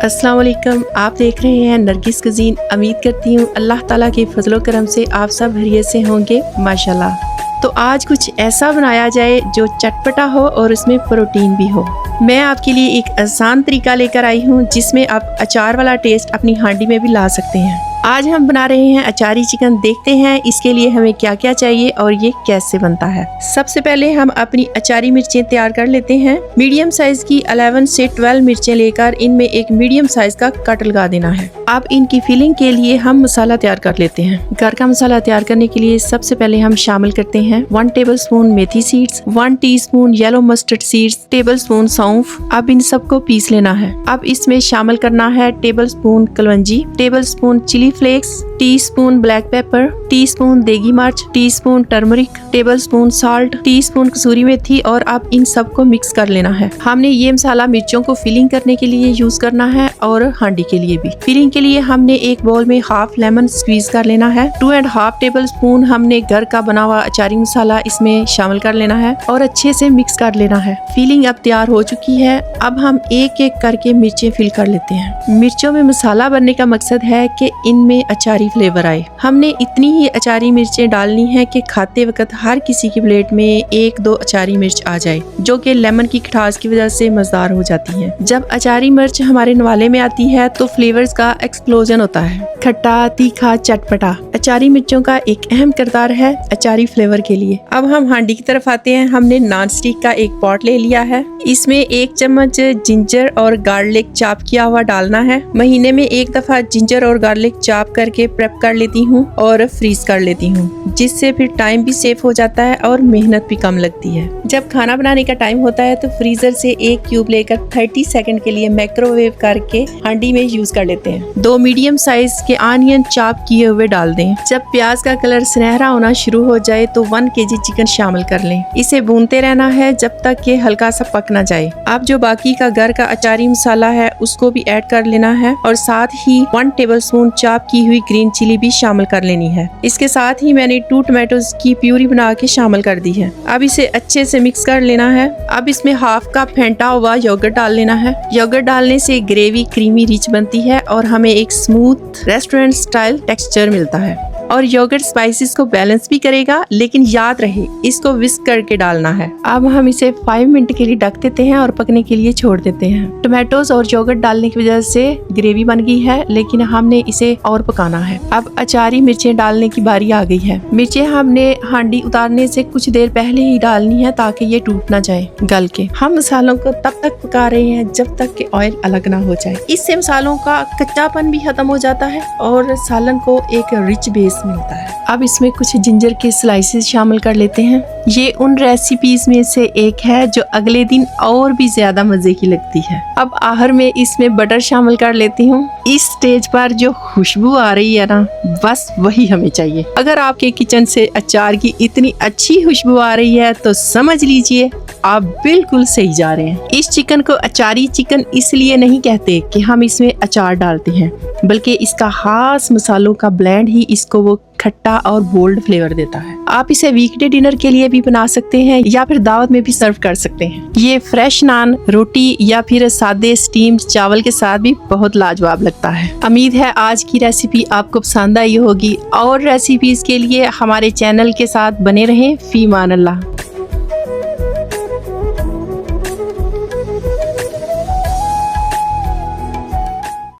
अस्सलाम वालेकुम। आप देख रहे हैं नरगिस कुज़ीन। उम्मीद करती हूँ अल्लाह ताला के फजलो करम से आप सब खैरियत से होंगे माशाल्लाह। तो आज कुछ ऐसा बनाया जाए जो चटपटा हो और उसमें प्रोटीन भी हो। मैं आपके लिए एक आसान तरीका लेकर आई हूँ जिसमें आप अचार वाला टेस्ट अपनी हांडी में भी ला सकते हैं। आज हम बना रहे हैं अचारी चिकन। देखते हैं इसके लिए हमें क्या क्या चाहिए और ये कैसे बनता है। सबसे पहले हम अपनी अचारी मिर्चें तैयार कर लेते हैं। मीडियम साइज की 11 से 12 मिर्चें लेकर इनमें एक मीडियम साइज का कट लगा देना है। अब इनकी फिलिंग के लिए हम मसाला तैयार कर लेते हैं। घर का मसाला तैयार करने के लिए सबसे पहले हम शामिल करते हैं 1 टेबलस्पून मेथी seeds, 1 teaspoon yellow mustard seeds, tablespoon सौंफ। अब इन सबको पीस लेना है। अब इसमें शामिल करना है टेबलस्पून कलवंजी, tablespoon chilli flakes, teaspoon black pepper, teaspoon देगी मिर्च, teaspoon turmeric, tablespoon salt, teaspoon कसूरी मेथी। और अब इन सबको मिक्स कर लेना है। हमने ये मसाला मिर्चों को फिलिंग करने के लिए यूज करना है और हांडी के लिए भी। फिलिंग के लिए हमने एक बाउल में हाफ लेमन स्क्वीज कर लेना है। 2.5 टेबलस्पून हमने घर का बना हुआ अचारी मसाला इसमें शामिल कर लेना है और अच्छे से मिक्स कर लेना है। फिलिंग अब तैयार हो चुकी है। अब हम एक एक करके मिर्चें फिल कर लेते हैं। मिर्चों में मसाला बनने का मकसद है कि इनमें अचारी फ्लेवर आए। हमने इतनी ही अचारी मिर्चें डालनी है कि खाते वक्त हर किसी की प्लेट में 1-2 अचारी मिर्च आ जाए, जो कि लेमन की खटास की वजह से मजेदार हो जाती है। जब अचारी मिर्च हमारे नवाले में आती है तो फ्लेवर्स का एक्सप्लोजन होता है। खट्टा, तीखा, चटपटा अचारी मिर्चों का एक अहम किरदार है अचारी फ्लेवर के लिए। अब हम हांडी की तरफ आते हैं। हमने नॉन स्टिक का एक पॉट ले लिया है। इसमें 1 चम्मच जिंजर और गार्लिक चॉप किया हुआ डालना है। महीने में 1 दफा जिंजर और गार्लिक चॉप करके प्रेप कर लेती हूँ और फ्रीज कर लेती हूँ, जिससे फिर टाइम भी सेव हो जाता है और मेहनत भी कम लगती है। जब खाना बनाने का टाइम होता है तो फ्रीजर से 1 क्यूब लेकर 30 सेकंड के लिए माइक्रोवेव करके हांडी में यूज कर लेते हैं। 2 मीडियम साइज के ऑनियन चॉप किए हुए डाल दें। जब प्याज का कलर सुनहरा होना शुरू हो जाए तो 1 kg चिकन शामिल कर लें। इसे भूनते रहना है जब तक कि हल्का सा पक ना जाए। अब जो बाकी का घर का अचारी मसाला है उसको भी ऐड कर लेना है और साथ ही 1 टेबलस्पून चॉप की हुई ग्रीन चिली भी शामिल कर लेनी है। इसके साथ ही मैंने 2 टमाटोज की प्यूरी बना के शामिल कर दी है। अब इसे अच्छे से मिक्स कर लेना है। अब इसमें हाफ कप फेंटा हुआ योगर्ट डाल लेना है। योगर्ट डालने से ग्रेवी क्रीमी रिच बनती है और हमें एक स्मूथ रेस्टोरेंट स्टाइल टेक्सचर मिलता है। और योगर्ट स्पाइसेस को बैलेंस भी करेगा, लेकिन याद रहे इसको विस्क करके डालना है। अब हम इसे 5 मिनट के लिए ढक देते हैं और पकने के लिए छोड़ देते हैं। टमाटोज और योगर्ट डालने की वजह से ग्रेवी बन गई है, लेकिन हमने इसे और पकाना है। अब अचारी मिर्चें डालने की बारी आ गई है। मिर्चें हमने हांडी उतारने से कुछ देर पहले ही डालनी है ताकि ये टूट ना जाए गल के। हम मसालों को तब तक पका रहे हैं जब तक कि ऑयल अलग ना हो जाए। इससे मसालों का कच्चापन भी खत्म हो जाता है और सालन को एक रिच बेस मिलता है। अब इसमें कुछ जिंजर के स्लाइसेस शामिल कर लेते हैं। ये उन रेसिपीज में से एक है जो अगले दिन और भी ज्यादा मजे की लगती है। अब आखिर में इसमें बटर शामिल कर लेती हूँ। इस स्टेज पर जो खुशबू आ रही है ना, बस वही हमें चाहिए। अगर आपके किचन से अचार की इतनी अच्छी खुशबू आ रही है तो समझ लीजिए आप बिल्कुल सही जा रहे हैं। इस चिकन को अचारी चिकन इसलिए नहीं कहते कि हम इसमें अचार डालते हैं, बल्कि इसका खास मसालों का ब्लेंड ही इसको वो खट्टा और बोल्ड फ्लेवर देता है। आप इसे वीकडे डिनर के लिए भी बना सकते हैं या फिर दावत में भी सर्व कर सकते हैं। ये फ्रेश नान, रोटी या फिर सादे स्टीम्ड चावल के साथ भी बहुत लाजवाब लगता है। उम्मीद है आज की रेसिपी आपको पसंद आई होगी और रेसिपीज के लिए हमारे चैनल के साथ बने रहें। फी मान अल्लाह।